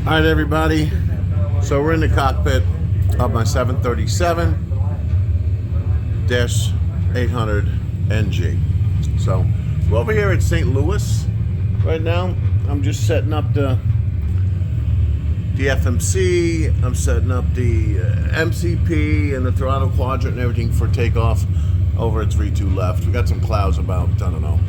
All right, everybody. So we're in the cockpit of my 737-800NG. So we're over here at St. Louis right now. I'm just setting up the FMC. I'm setting up the MCP and the throttle quadrant and everything for takeoff over at 32 left. We got some clouds about, I don't know,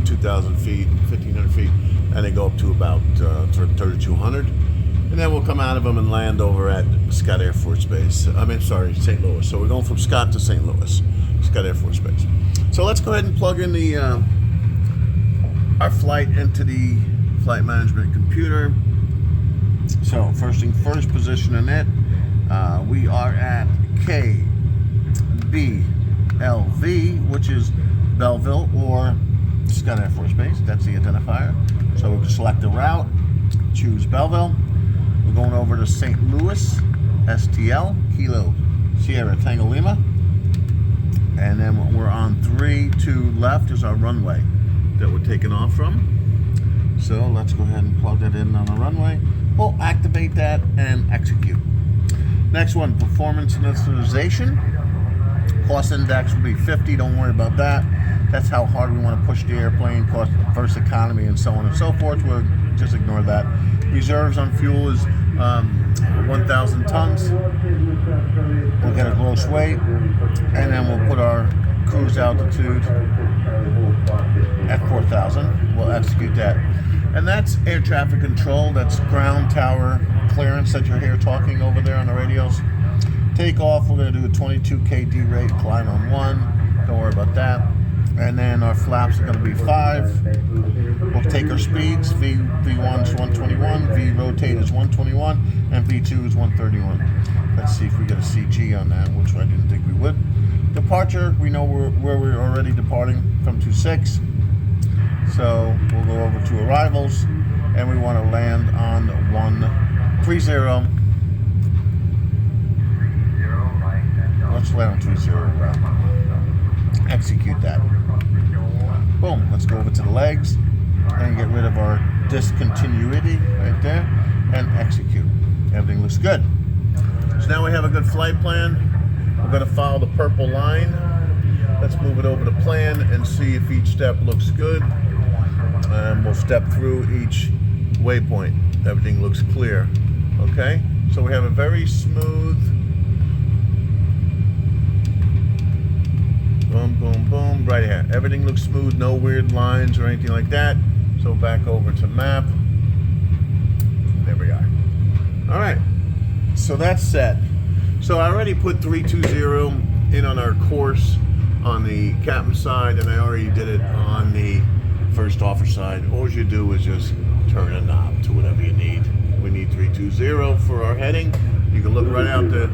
2,000 feet, 1,500 feet, and they go up to about 3,200. And then we'll come out of them and land over at Scott Air Force Base. St. Louis. So we're going from Scott to St. Louis, Scott Air Force Base. So let's go ahead and plug in the our flight into the flight management computer. So first thing first, positioning it. We are at KBLV, which is Belleville or Scott Air Force Base. That's the identifier. So we'll select the route, choose Belleville. We're going over to St. Louis, STL, Kilo Sierra Tango Lima. And then we're on 32 left is our runway that we're taking off from. So let's go ahead and plug that in on the runway. We'll activate that and execute. Next one, performance initialization. Cost index will be 50, don't worry about that. That's how hard we want to push the airplane, cost versus economy and so on and so forth. We'll just ignore that. Reserves on fuel is 1,000 tons. We'll get a gross weight, and then we'll put our cruise altitude at 4,000. We'll execute that. And that's air traffic control. That's ground tower clearance that you're here talking over there on the radios. Takeoff, we're going to do a 22 KD rate, climb on 1. Don't worry about that. And then our flaps are going to be 5. We'll take our speeds. V1 is 121, V rotate is 121, and V2 is 131. Let's see if we get a CG on that, which I didn't think we would. Departure, we know where we're already departing from 26. So we'll go over to arrivals, and we want to land on 130. Let's land on 30. Execute that. Boom. Let's go over to the legs and get rid of our discontinuity right there and execute. Everything looks good. So now we have a good flight plan. We're going to follow the purple line. Let's move it over to plan and see if each step looks good. And we'll step through each waypoint. Everything looks clear. Okay? So we have a very smooth boom, boom, boom, right here. Everything looks smooth, no weird lines or anything like that. So back over to map. There we are. All right, so that's set. So I already put 320 in on our course on the captain side, and I already did it on the first officer side. All you do is just turn a knob to whatever you need. We need 320 for our heading. You can look right out the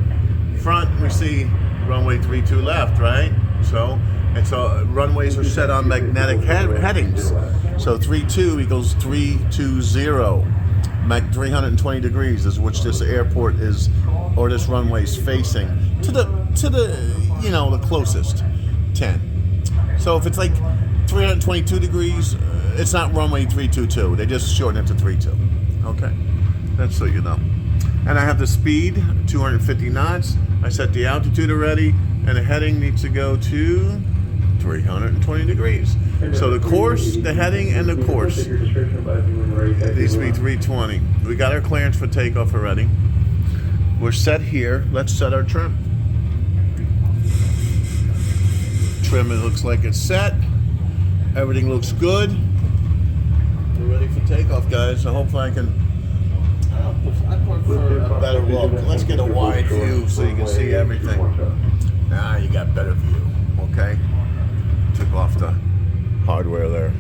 front. We see runway 32 left, right? So runways are set on magnetic headings. So 32 equals 320, 320 degrees is which this airport is, or this runway is facing to the the closest 10. So if it's like 322 degrees, it's not runway 322. They just shorten it to 32. Okay, that's so you know. And I have the speed 250 knots. I set the altitude already. And the heading needs to go to 320 degrees. So the course, the heading, and the course, it needs to be 320. We got our clearance for takeoff already. We're set here. Let's set our trim. Trim, it looks like it's set. Everything looks good. We're ready for takeoff, guys. So hopefully I can... I prefer a better look. Let's get a wide view so you can see everything. Now you got better view, okay? Took off the hardware there.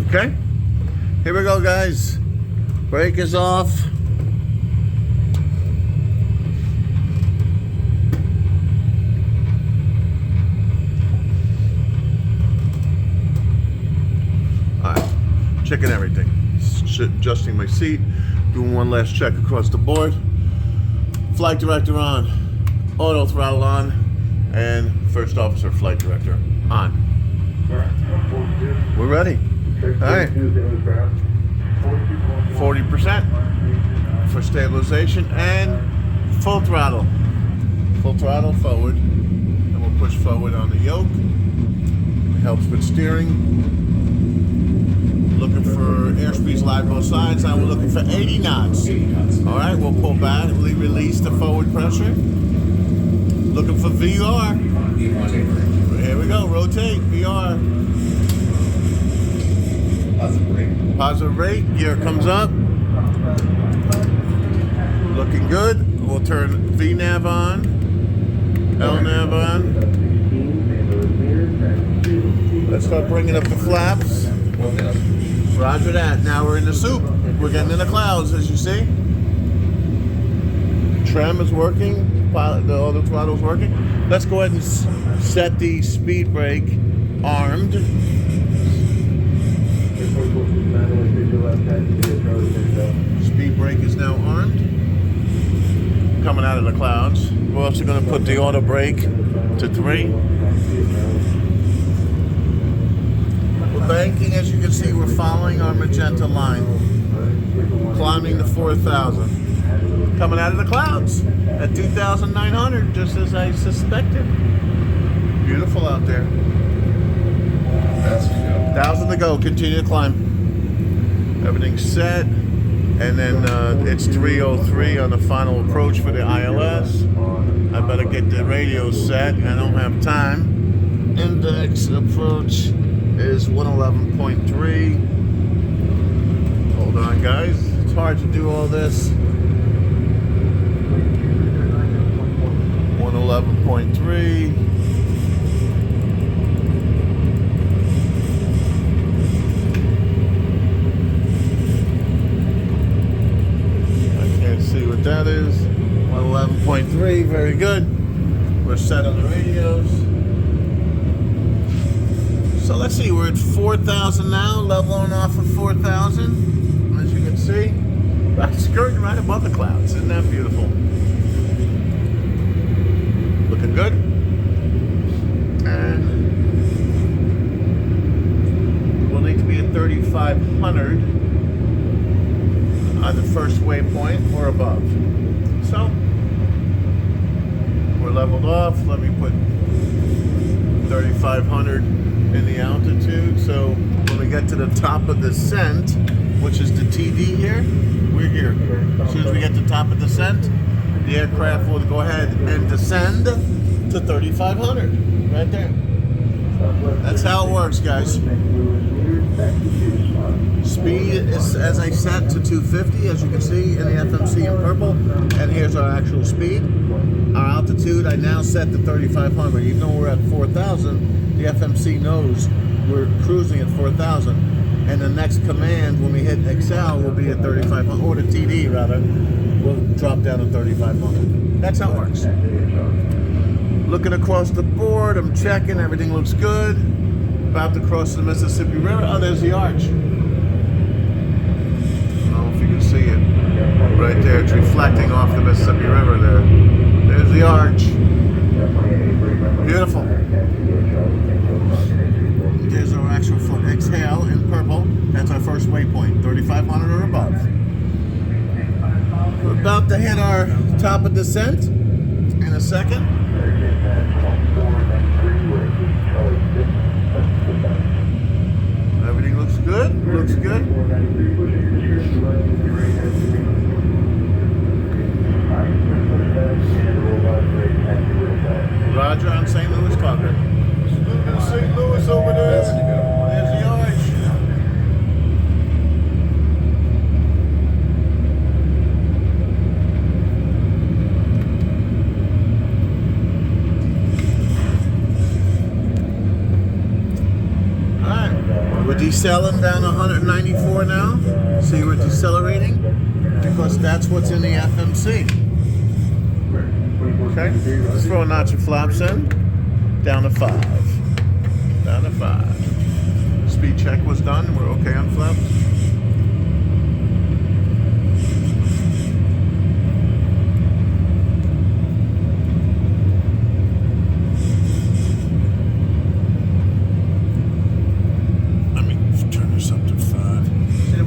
Okay? Here we go, guys. Brake is off. Alright, checking everything. Adjusting my seat. Doing one last check across the board. Flight director on. Auto throttle on. And first officer flight director on. We're ready. All right. 40% for stabilization, and full throttle. Full throttle forward, and we'll push forward on the yoke. It helps with steering. Looking for airspeed slide both sides. Now we're looking for 80 knots. All right, we'll pull back, release the forward pressure. Looking for VR. Here we go, rotate, VR. Positive rate, gear comes up. Looking good. We'll turn VNAV on, LNAV on. Let's start bringing up the flaps. Roger that. Now we're in the soup. We're getting in the clouds, as you see. Trim is working. The auto throttle is working. Let's go ahead and set the speed brake armed. Speed brake is now armed. Coming out of the clouds. We're also going to put the auto brake to 3. We're banking, as you can see, we're following our magenta line. Climbing to 4,000. Coming out of the clouds at 2,900, just as I suspected. Beautiful out there. 1,000 to go. Continue to climb. Everything's set. And then it's 303 on the final approach for the ILS. I better get the radio set. I don't have time. Index approach is 111.3. Hold on, guys. It's hard to do all this. 111.3. See what that is. 111.3, very good. We're set on the radios. So let's see, we're at 4,000 now, leveling off of 4,000. As you can see, skirting right above the clouds. Isn't that beautiful? Looking good. And we'll need to be at 3,500. On the first waypoint or above. So we're leveled off. Let me put 3,500 in the altitude. So when we get to the top of the descent, which is the TD here, we're here. As soon as we get to the top of descent, the aircraft will go ahead and descend to 3,500. Right there. That's how it works, guys. Speed is, as I set, to 250, as you can see in the FMC in purple. And here's our actual speed. Our altitude, I now set to 3,500. Even though we're at 4,000, the FMC knows we're cruising at 4,000. And the next command, when we hit Excel, will be at 3,500, or the TD rather, will drop down to 3,500. That's how it works. Looking across the board, I'm checking, everything looks good. About to cross the Mississippi River. Oh, there's the arch. I don't know if you can see it. Right there, it's reflecting off the Mississippi River there. There's the arch. Beautiful. There's our actual exhale in purple. That's our first waypoint, 3,500 or above. We're about to hit our top of descent in a second. Everything looks good. Looks good. Roger on St. Louis talking. St. Louis over there. There's the arch. We're decelerating down to 194 now. See, we're decelerating because that's what's in the FMC. Okay, let's throw a notch of flaps in. Down to 5. Down to 5. Speed check was done. We're okay on flaps.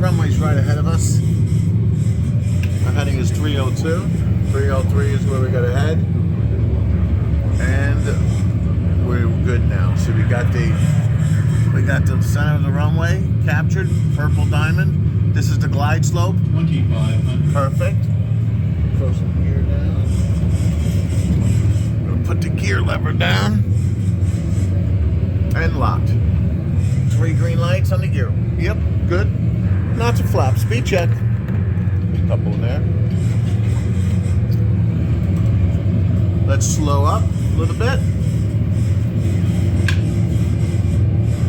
Runway's right ahead of us. Our heading is 302. 303 is where we gotta head. And we're good now. So we got the center of the runway captured, purple diamond. This is the glide slope. 2500. Perfect. Throw some gear down. We'll put the gear lever down. And locked. 3 green lights on the gear. Yep, good. Not to flap. Speed check. A couple in there. Let's slow up a little bit.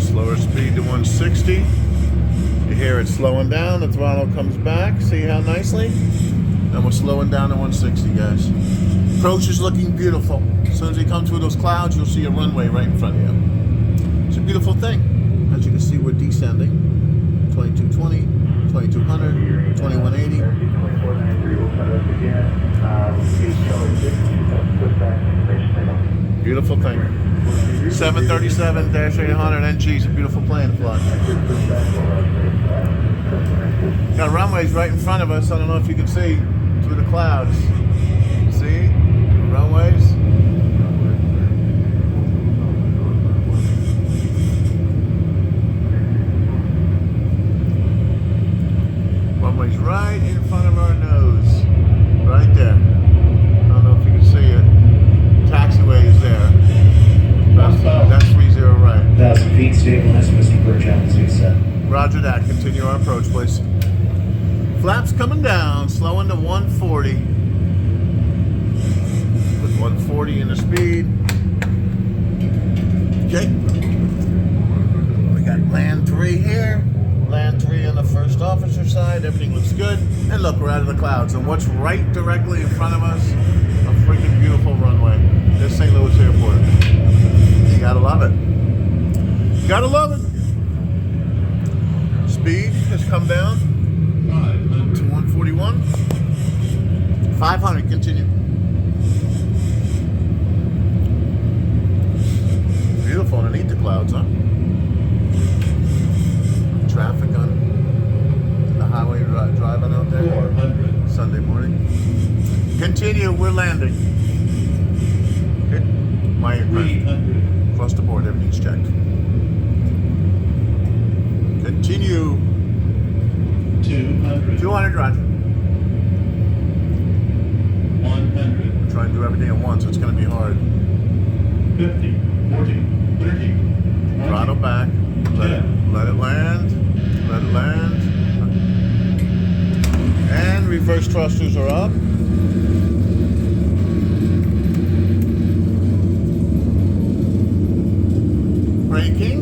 Slower speed to 160. You hear it slowing down. The throttle comes back. See how nicely? And we're slowing down to 160, guys. Approach is looking beautiful. As soon as you come through those clouds, you'll see a runway right in front of you. It's a beautiful thing. As you can see, we're descending. 2220, 2200, 2180. Beautiful thing. 737-800 NG is a beautiful plane to fly. Got runways right in front of us. I don't know if you can see through the clouds. See? Runways. Runway's right in front of our nose. Right there. I don't know if you can see it. Taxiway is there. That's 30 right. 1,000 feet, stabilize, Whiskey Birch altitude set. Roger that. Continue our approach, please. Flaps coming down, slowing to 140. Put 140 in the speed. Okay. We got land 3 here. Land 3 on the first officer side. Everything looks good. And look, we're out of the clouds. And what's right directly in front of us? A freaking beautiful runway. There's St. Louis Airport. You gotta love it. You gotta love it. Speed has come down to 141. 500, continue. Beautiful underneath the clouds, huh? Traffic on the highway driving out there. 400. Sunday morning. Continue, we're landing. Okay. My aircraft. 300. Across the board, everything's checked. Continue. 200. 200, roger. 100. Try and do everything at once. It's going to be hard. 50. 40. 30. 20. Throttle back. Let it land. Let it land. And reverse thrusters are up. Braking.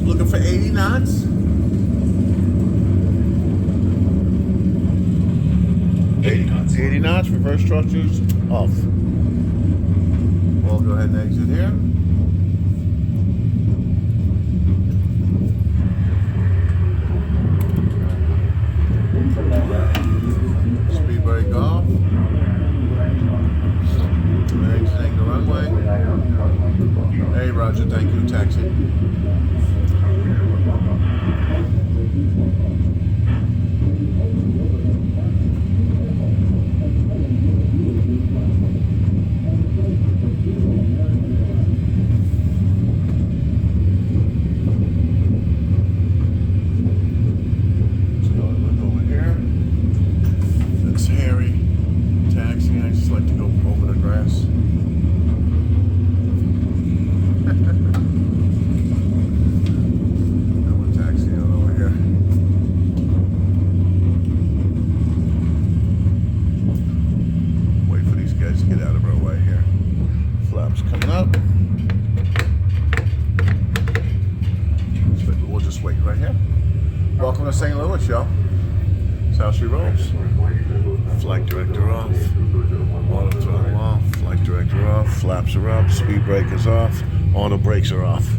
Looking for 80 knots. 80 knots. 80 knots, reverse thrusters off. We'll go ahead and exit here. Speed brake off. Exiting the runway. Hey, Roger, thank you, taxi. Coming up. So we'll just wait right here. Welcome to St. Louis, y'all. That's how she rolls. Flight director off. Auto throttle off. Flight director off. Flaps are up. Speed brake is off. Auto brakes are off.